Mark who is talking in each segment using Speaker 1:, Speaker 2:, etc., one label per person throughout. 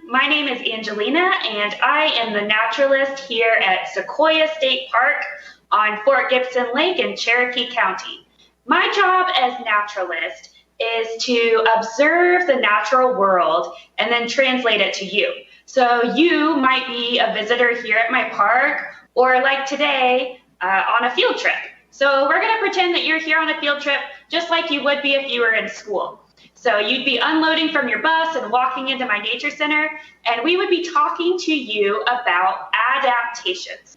Speaker 1: My name is Angelina, and I am the naturalist here at Sequoyah State Park on Fort Gibson Lake in Cherokee County. My job as naturalist is to observe the natural world and then translate it to you. So you might be a visitor here at my park, or like today, on a field trip. So we're going to pretend that you're here on a field trip just like you would be if you were in school. So you'd be unloading from your bus and walking into my nature center, and we would be talking to you about adaptations.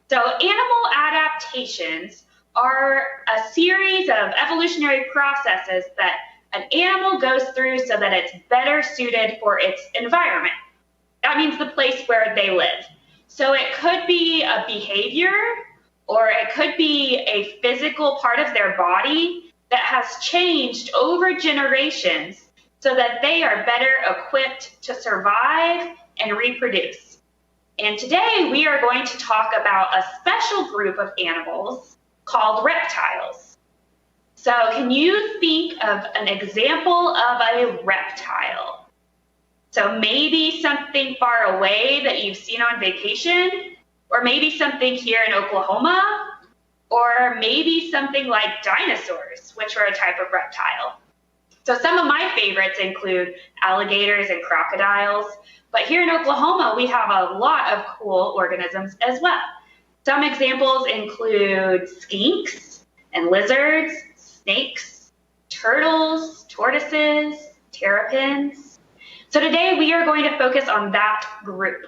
Speaker 1: So animal adaptations are a series of evolutionary processes that an animal goes through so that it's better suited for its environment. That means the place where they live. So it could be a behavior, or it could be a physical part of their body that has changed over generations so that they are better equipped to survive and reproduce. And today we are going to talk about a special group of animals called reptiles. So can you think of an example of a reptile? So maybe something far away that you've seen on vacation, or maybe something here in Oklahoma, or maybe something like dinosaurs, which are a type of reptile. So some of my favorites include alligators and crocodiles, but here in Oklahoma, we have a lot of cool organisms as well. Some examples include skinks and lizards, snakes, turtles, tortoises, terrapins. So today we are going to focus on that group.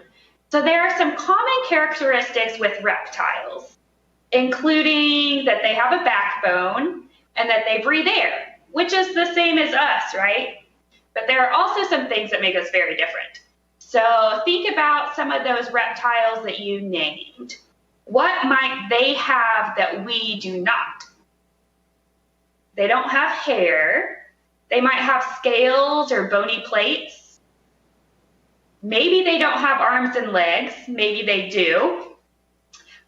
Speaker 1: So there are some common characteristics with reptiles, including that they have a backbone and that they breathe air, which is the same as us, right? But there are also some things that make us very different. So think about some of those reptiles that you named. What might they have that we do not? They don't have hair. They might have scales or bony plates. Maybe they don't have arms and legs. Maybe they do.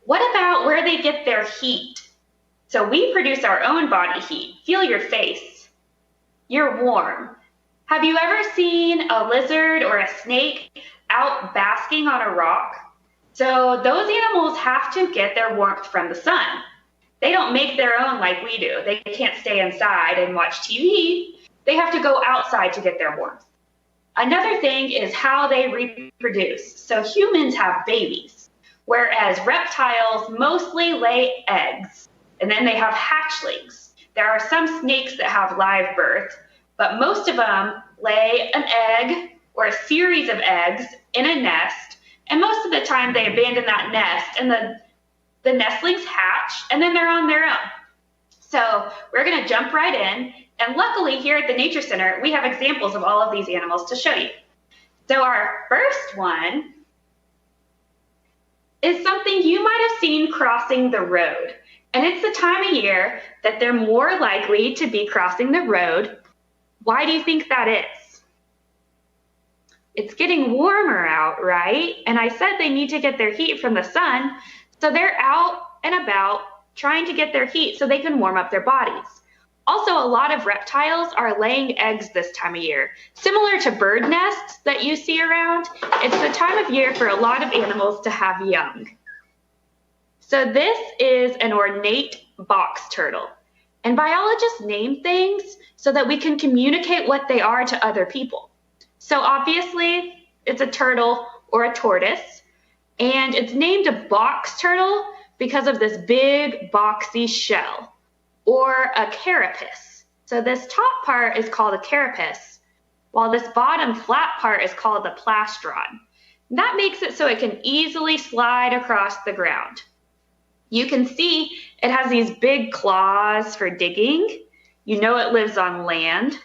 Speaker 1: What about where they get their heat? So we produce our own body heat. Feel your face. You're warm. Have you ever seen a lizard or a snake out basking on a rock? So those animals have to get their warmth from the sun. They don't make their own like we do. They can't stay inside and watch TV. They have to go outside to get their warmth. Another thing is how they reproduce. So humans have babies, whereas reptiles mostly lay eggs, and then they have hatchlings. There are some snakes that have live birth, but most of them lay an egg or a series of eggs in a nest, and most of the time they abandon that nest, and the nestlings hatch, and then they're on their own. So we're going to jump right in, and luckily here at the Nature Center, we have examples of all of these animals to show you. So our first one is something you might have seen crossing the road. And it's the time of year that they're more likely to be crossing the road. Why do you think that is? It's getting warmer out, right? And I said they need to get their heat from the sun. So they're out and about trying to get their heat so they can warm up their bodies. Also, a lot of reptiles are laying eggs this time of year. Similar to bird nests that you see around, it's the time of year for a lot of animals to have young. So this is an ornate box turtle. And biologists name things so that we can communicate what they are to other people. So obviously, it's a turtle or a tortoise. And it's named a box turtle because of this big boxy shell, or a carapace. So this top part is called a carapace, while this bottom flat part is called the plastron. That makes it so it can easily slide across the ground. You can see it has these big claws for digging. You know it lives on land.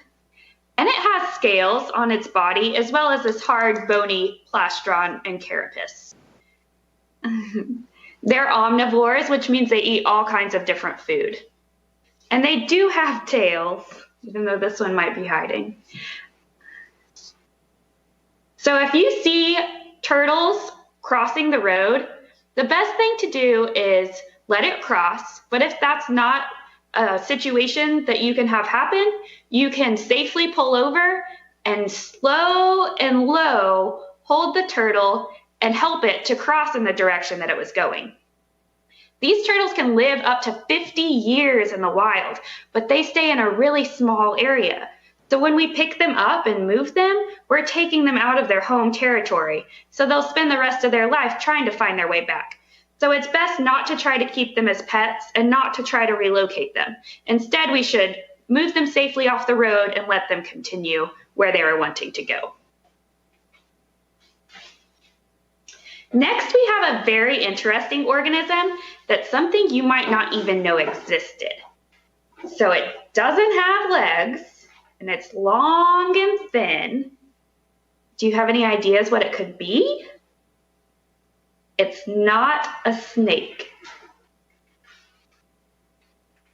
Speaker 1: And it has scales on its body, as well as this hard, bony plastron and carapace. They're omnivores, which means they eat all kinds of different food. And they do have tails, even though this one might be hiding. So if you see turtles crossing the road, the best thing to do is let it cross. But if that's not a situation that you can have happen, you can safely pull over and slow and low hold the turtle, and help it to cross in the direction that it was going. These turtles can live up to 50 years in the wild, but they stay in a really small area. So when we pick them up and move them, we're taking them out of their home territory. So they'll spend the rest of their life trying to find their way back. So it's best not to try to keep them as pets and not to try to relocate them. Instead, we should move them safely off the road and let them continue where they were wanting to go. Next, we have a very interesting organism that's something you might not even know existed. So it doesn't have legs, and it's long and thin. Do you have any ideas what it could be? It's not a snake.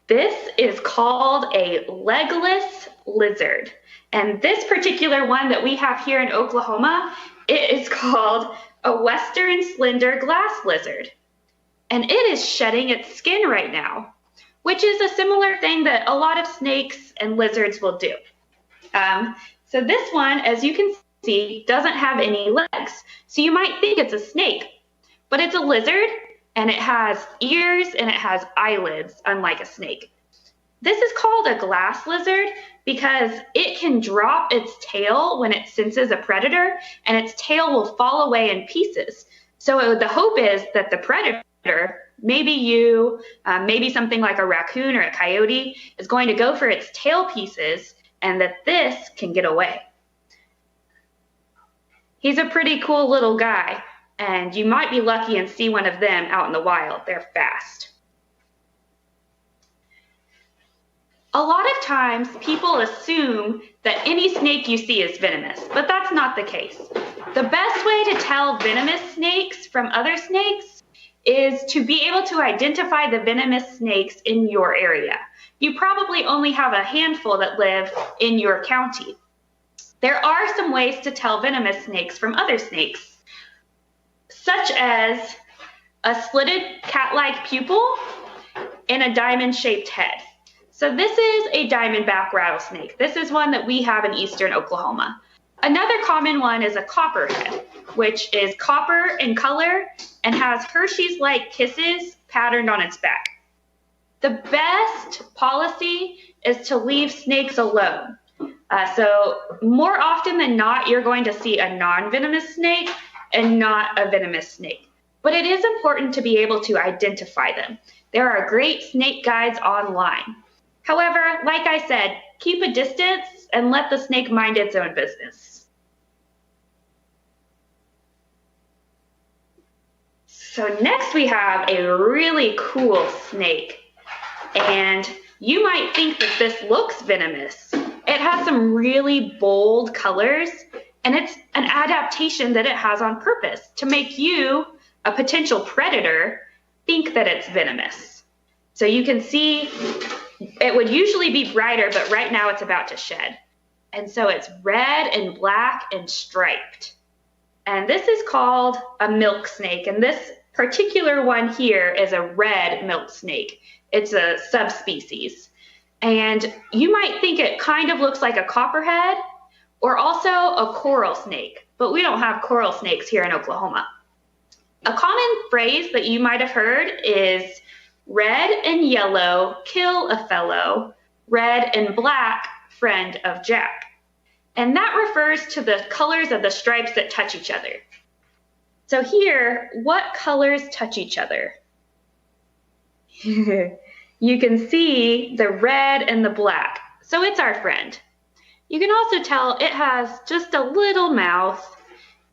Speaker 1: This is called a legless lizard. And this particular one that we have here in Oklahoma, it is called a western slender glass lizard. And it is shedding its skin right now, which is a similar thing that a lot of snakes and lizards will do. So this one, as you can see, doesn't have any legs. So you might think it's a snake, but it's a lizard, and it has ears and it has eyelids, unlike a snake. This is called a glass lizard because it can drop its tail when it senses a predator, and its tail will fall away in pieces. So the hope is that the predator, maybe you, maybe something like a raccoon or a coyote, is going to go for its tail pieces, and that this can get away. He's a pretty cool little guy, and you might be lucky and see one of them out in the wild. They're fast. A lot of times people assume that any snake you see is venomous, but that's not the case. The best way to tell venomous snakes from other snakes is to be able to identify the venomous snakes in your area. You probably only have a handful that live in your county. There are some ways to tell venomous snakes from other snakes, such as a slitted cat-like pupil and a diamond-shaped head. So this is a diamondback rattlesnake. This is one that we have in eastern Oklahoma. Another common one is a copperhead, which is copper in color and has Hershey's-like kisses patterned on its back. The best policy is to leave snakes alone. So more often than not, you're going to see a non-venomous snake and not a venomous snake. But it is important to be able to identify them. There are great snake guides online. However, like I said, keep a distance and let the snake mind its own business. So next we have a really cool snake. And you might think that this looks venomous. It has some really bold colors, and it's an adaptation that it has on purpose to make you, a potential predator, think that it's venomous. So you can see it would usually be brighter, but right now it's about to shed. And so it's red and black and striped. And this is called a milk snake. And this particular one here is a red milk snake. It's a subspecies. And you might think it kind of looks like a copperhead or also a coral snake, but we don't have coral snakes here in Oklahoma. A common phrase that you might have heard is red and yellow kill a fellow, red and black friend of Jack. And that refers to the colors of the stripes that touch each other. So here, what colors touch each other? You can see the red and the black, so it's our friend. You can also tell it has just a little mouth,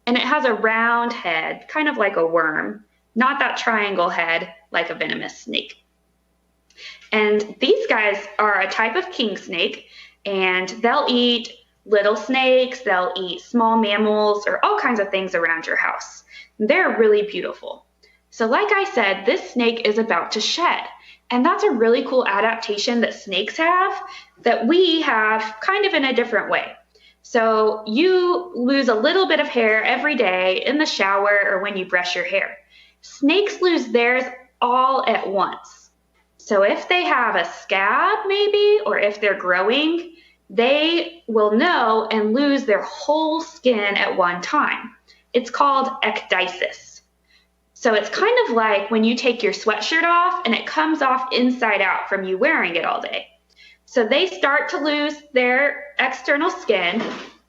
Speaker 1: and it has a round head, kind of like a worm, not that triangle head like a venomous snake. And these guys are a type of king snake, and they'll eat little snakes, they'll eat small mammals, or all kinds of things around your house. They're really beautiful. So like I said, this snake is about to shed. And that's a really cool adaptation that snakes have that we have kind of in a different way. So you lose a little bit of hair every day in the shower or when you brush your hair. Snakes lose theirs all at once. So if they have a scab maybe, or if they're growing, they will know and lose their whole skin at one time. It's called ecdysis. So it's kind of like when you take your sweatshirt off and it comes off inside out from you wearing it all day. So they start to lose their external skin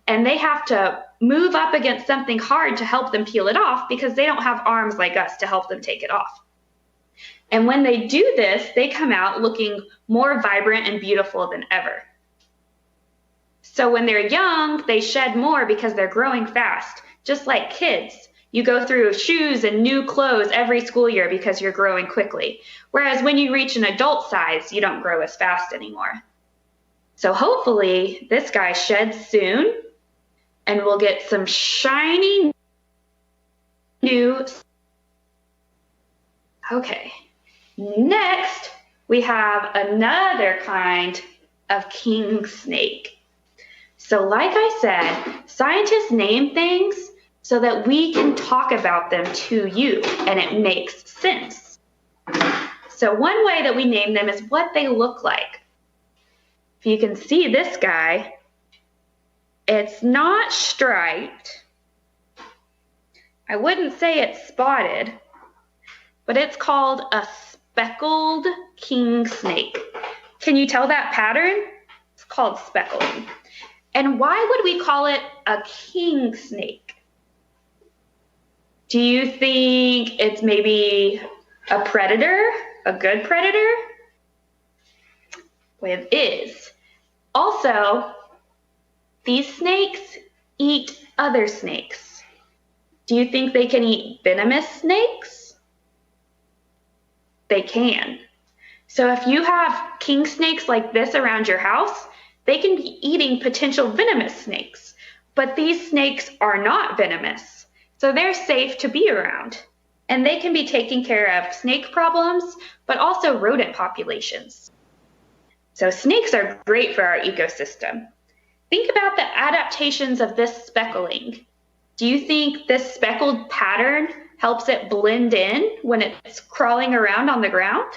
Speaker 1: and they have to move up against something hard to help them peel it off because they don't have arms like us to help them take it off. And when they do this, they come out looking more vibrant and beautiful than ever. So when they're young, they shed more because they're growing fast, just like kids. You go through shoes and new clothes every school year because you're growing quickly. Whereas when you reach an adult size, you don't grow as fast anymore. So hopefully this guy sheds soon and we'll get some shiny new. Okay. Next, we have another kind of king snake. So like I said, scientists name things so that we can talk about them to you and it makes sense. So one way that we name them is what they look like. If you can see this guy, it's not striped. I wouldn't say it's spotted, but it's called a speckled king snake. Can you tell that pattern? It's called speckled. And why would we call it a king snake? Do you think it's maybe a predator, a good predator? Well, it is. Also, these snakes eat other snakes. Do you think they can eat venomous snakes? They can. So if you have king snakes like this around your house, they can be eating potential venomous snakes, but these snakes are not venomous, so they're safe to be around. And they can be taking care of snake problems, but also rodent populations. So snakes are great for our ecosystem. Think about the adaptations of this speckling. Do you think this speckled pattern helps it blend in when it's crawling around on the ground?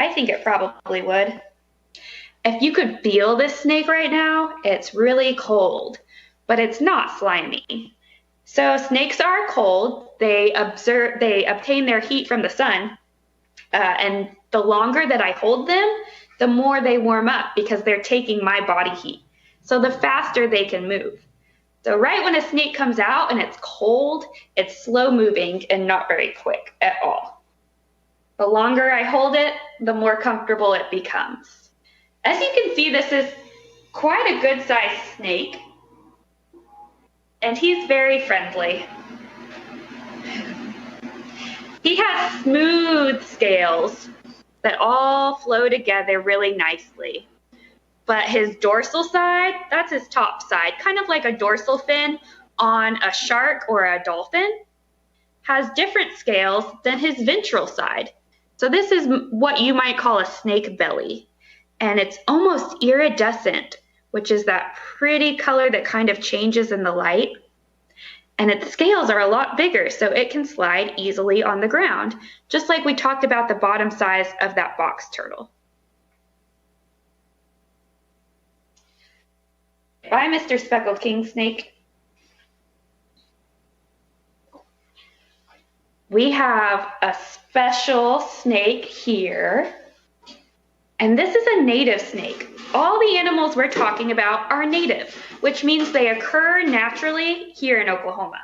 Speaker 1: I think it probably would. If you could feel this snake right now, it's really cold, but it's not slimy. So snakes are cold. They obtain their heat from the sun, and the longer that I hold them, the more they warm up because they're taking my body heat. So the faster they can move. So right when a snake comes out and it's cold, it's slow moving and not very quick at all. The longer I hold it, the more comfortable it becomes. As you can see, this is quite a good sized snake, and he's very friendly. He has smooth scales that all flow together really nicely. But his dorsal side, that's his top side, kind of like a dorsal fin on a shark or a dolphin, has different scales than his ventral side. So this is what you might call a snake belly. And it's almost iridescent, which is that pretty color that kind of changes in the light. And its scales are a lot bigger, so it can slide easily on the ground, just like we talked about the bottom size of that box turtle. Bye, Mr. Speckled King Snake. We have a special snake here, and this is a native snake. All the animals we're talking about are native, which means they occur naturally here in Oklahoma.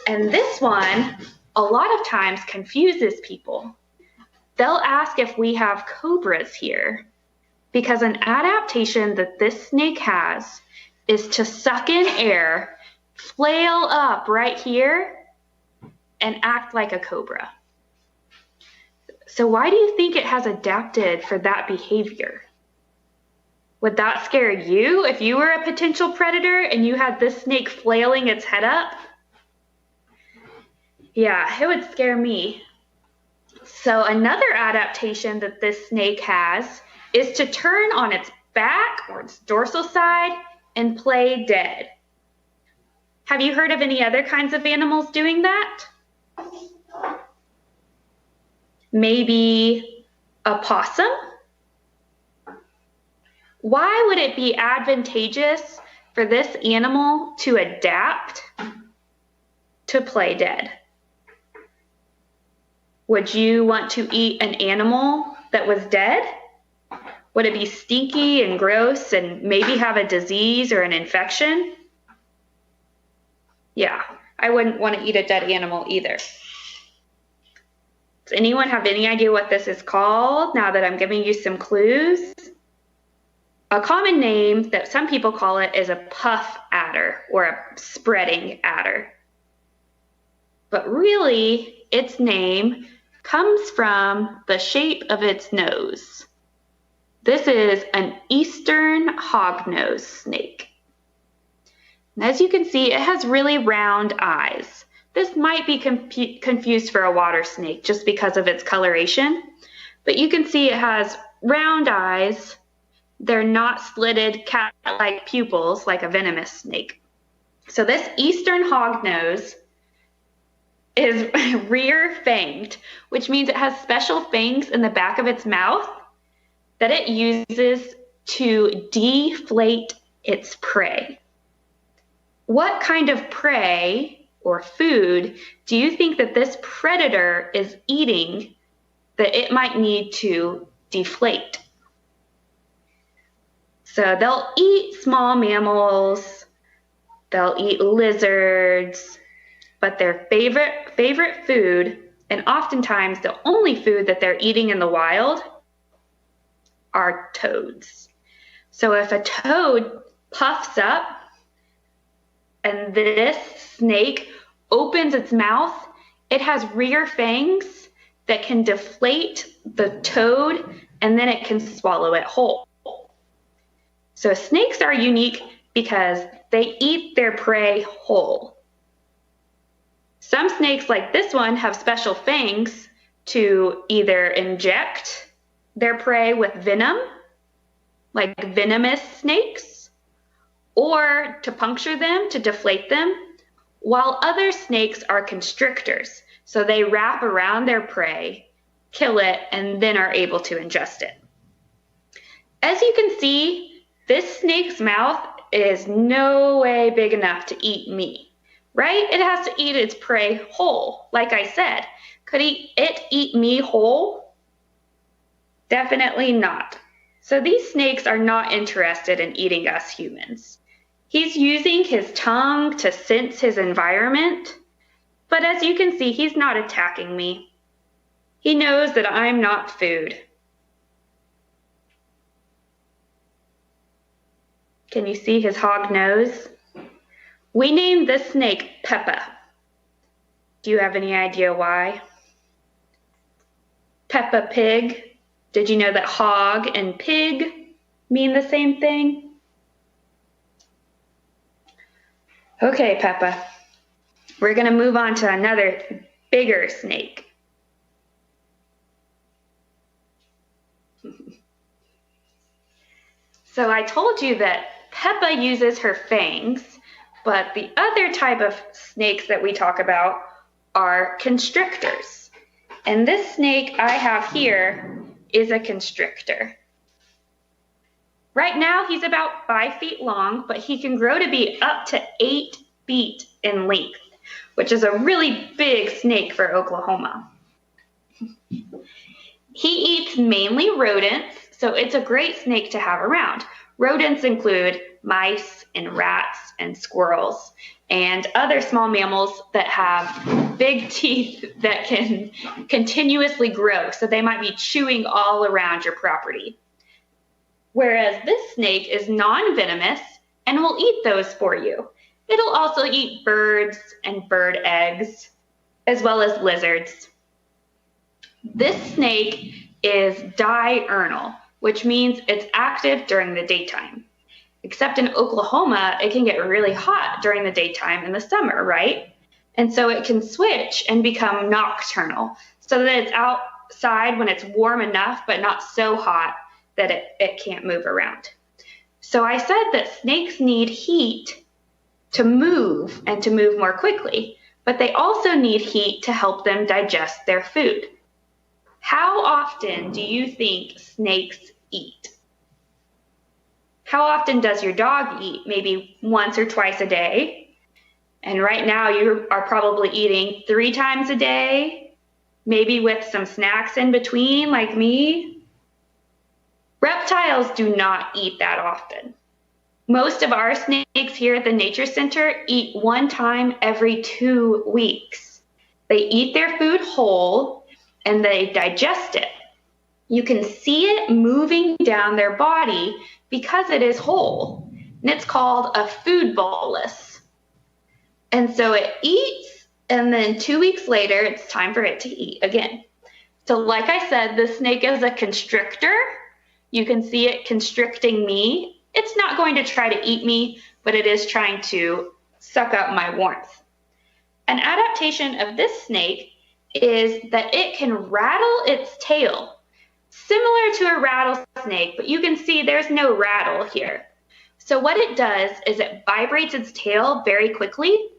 Speaker 1: And this one, a lot of times, confuses people. They'll ask if we have cobras here, because an adaptation that this snake has is to suck in air, flail up right here, and act like a cobra. So why do you think it has adapted for that behavior? Would that scare you if you were a potential predator and you had this snake flailing its head up? Yeah, it would scare me. So another adaptation that this snake has is to turn on its back or its dorsal side and play dead. Have you heard of any other kinds of animals doing that? Maybe a possum? Why would it be advantageous for this animal to adapt to play dead? Would you want to eat an animal that was dead? Would it be stinky and gross and maybe have a disease or an infection? Yeah, I wouldn't want to eat a dead animal either. Does anyone have any idea what this is called now that I'm giving you some clues? A common name that some people call it is a puff adder or a spreading adder. But really, its name comes from the shape of its nose. This is an eastern hognose snake. And as you can see, it has really round eyes. This might be confused for a water snake just because of its coloration, but you can see it has round eyes. They're not slitted cat-like pupils like a venomous snake. So this eastern hognose is rear-fanged, which means it has special fangs in the back of its mouth that it uses to deflate its prey. What kind of prey or food do you think that this predator is eating that it might need to deflate? So they'll eat small mammals, they'll eat lizards, but their favorite food, and oftentimes the only food that they're eating in the wild, are toads. So if a toad puffs up and this snake opens its mouth, it has rear fangs that can deflate the toad and then it can swallow it whole. So snakes are unique because they eat their prey whole. Some snakes, like this one, have special fangs to either inject their prey with venom, like venomous snakes, or to puncture them, to deflate them, while other snakes are constrictors. So they wrap around their prey, kill it, and then are able to ingest it. As you can see, this snake's mouth is no way big enough to eat me, right? It has to eat its prey whole, like I said. Could it eat me whole? Definitely not. So these snakes are not interested in eating us humans. He's using his tongue to sense his environment, but as you can see, he's not attacking me. He knows that I'm not food. Can you see his hog nose? We named this snake Peppa. Do you have any idea why? Peppa Pig. Did you know that hog and pig mean the same thing? Okay, Peppa. We're going to move on to another bigger snake. So I told you that Peppa uses her fangs, but the other type of snakes that we talk about are constrictors. And this snake I have here is a constrictor. Right now he's about 5 feet long, but he can grow to be up to 8 feet in length, which is a really big snake for Oklahoma. He eats mainly rodents, so it's a great snake to have around. Rodents include mice and rats and squirrels and other small mammals that have big teeth that can continuously grow, so they might be chewing all around your property. Whereas this snake is non-venomous and will eat those for you. It'll also eat birds and bird eggs, as well as lizards. This snake is diurnal, which means it's active during the daytime. Except in Oklahoma, it can get really hot during the daytime in the summer, right? And so it can switch and become nocturnal, so that it's outside when it's warm enough, but not so hot that it can't move around. So I said that snakes need heat to move and to move more quickly, but they also need heat to help them digest their food. How often do you think snakes eat? How often does your dog eat? Maybe once or twice a day. And right now you are probably eating 3 times a day, maybe with some snacks in between like me. Reptiles do not eat that often. Most of our snakes here at the Nature Center eat 1 time every 2 weeks. They eat their food whole and they digest it. You can see it moving down their body because it is whole. And it's called a food bolus. And so it eats, and then 2 weeks later, it's time for it to eat again. So like I said, the snake is a constrictor. You can see it constricting me. It's not going to try to eat me, but it is trying to suck up my warmth. An adaptation of this snake is that it can rattle its tail, similar to a rattlesnake, but you can see there's no rattle here. So what it does is it vibrates its tail very quickly,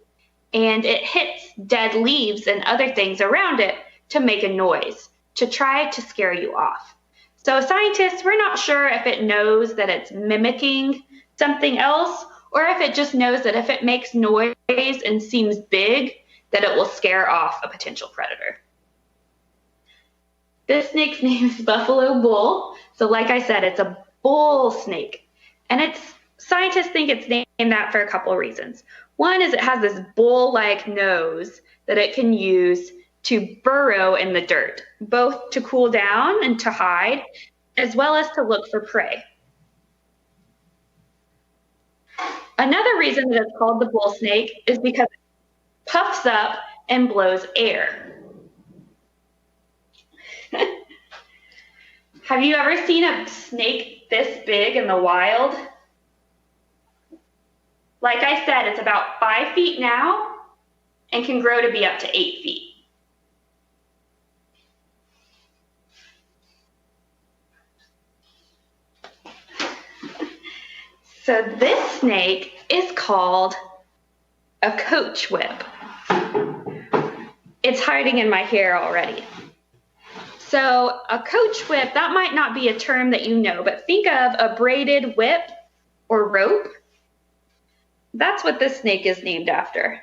Speaker 1: and it hits dead leaves and other things around it to make a noise, to try to scare you off. So scientists, we're not sure if it knows that it's mimicking something else, or if it just knows that if it makes noise and seems big, that it will scare off a potential predator. This snake's name is Buffalo Bull. So like I said, it's a bull snake. And scientists think it's named that for a couple of reasons. One is it has this bull-like nose that it can use to burrow in the dirt, both to cool down and to hide, as well as to look for prey. Another reason that it's called the bull snake is because it puffs up and blows air. Have you ever seen a snake this big in the wild? Like I said, it's about 5 feet now and can grow to be up to 8 feet. So this snake is called a Coachwhip. It's hiding in my hair already. So a Coachwhip, that might not be a term that you know, but think of a braided whip or rope. That's what this snake is named after.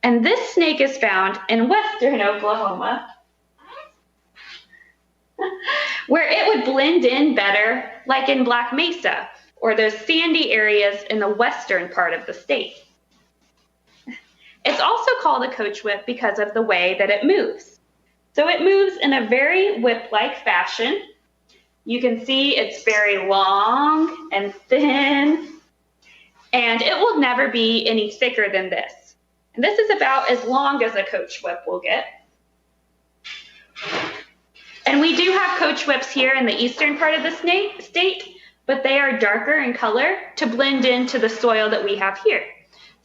Speaker 1: And this snake is found in western Oklahoma, where it would blend in better, like in Black Mesa, or those sandy areas in the western part of the state. It's also called a Coachwhip because of the way that it moves. So it moves in a very whip-like fashion. You can see it's very long and thin, and it will never be any thicker than this. And this is about as long as a Coachwhip will get. And we do have Coachwhips here in the eastern part of the state, but they are darker in color to blend into the soil that we have here.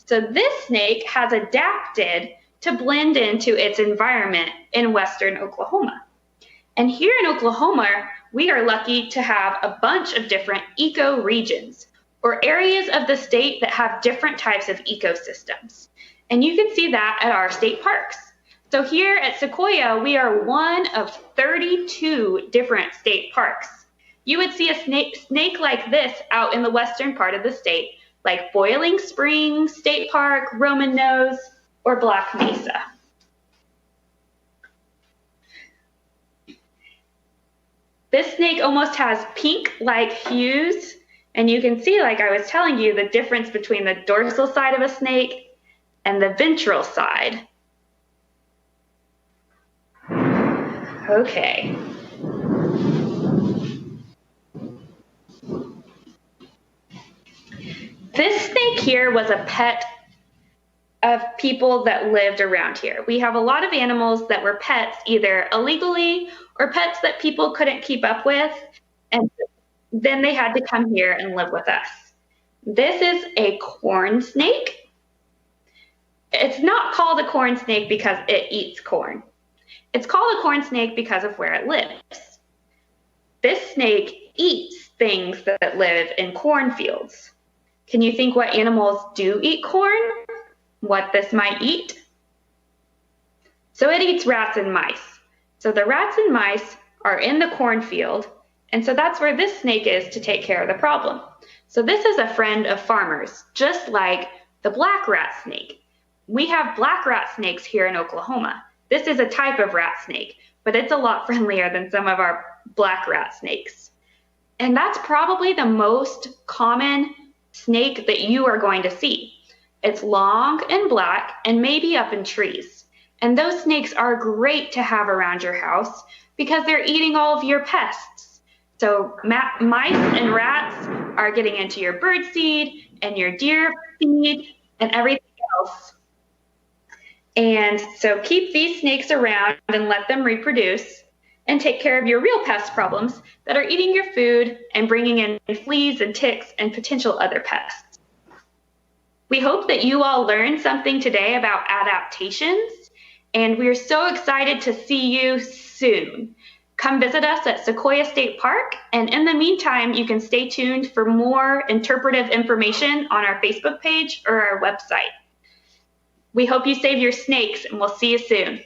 Speaker 1: So this snake has adapted to blend into its environment in western Oklahoma. And here in Oklahoma, we are lucky to have a bunch of different ecoregions, or areas of the state that have different types of ecosystems. And you can see that at our state parks. So here at Sequoyah, we are one of 32 different state parks. You would see a snake like this out in the western part of the state, like Boiling Springs State Park, Roman Nose, or Black Mesa. This snake almost has pink-like hues, and you can see, like I was telling you, the difference between the dorsal side of a snake and the ventral side. Okay. This snake here was a pet of people that lived around here. We have a lot of animals that were pets either illegally or pets that people couldn't keep up with, and then they had to come here and live with us. This is a corn snake. It's not called a corn snake because it eats corn. It's called a corn snake because of where it lives. This snake eats things that live in cornfields. Can you think what animals do eat corn? What this might eat? So it eats rats and mice. So the rats and mice are in the cornfield, and so that's where this snake is to take care of the problem. So this is a friend of farmers, just like the black rat snake. We have black rat snakes here in Oklahoma. This is a type of rat snake, but it's a lot friendlier than some of our black rat snakes. And that's probably the most common snake that you are going to see. It's long and black and maybe up in trees. And those snakes are great to have around your house because they're eating all of your pests. So mice and rats are getting into your bird seed and your deer seed and everything else. And so keep these snakes around and let them reproduce and take care of your real pest problems that are eating your food and bringing in fleas and ticks and potential other pests. We hope that you all learned something today about adaptations, and we're so excited to see you soon. Come visit us at Sequoyah State Park, and in the meantime, you can stay tuned for more interpretive information on our Facebook page or our website. We hope you save your snakes, and we'll see you soon.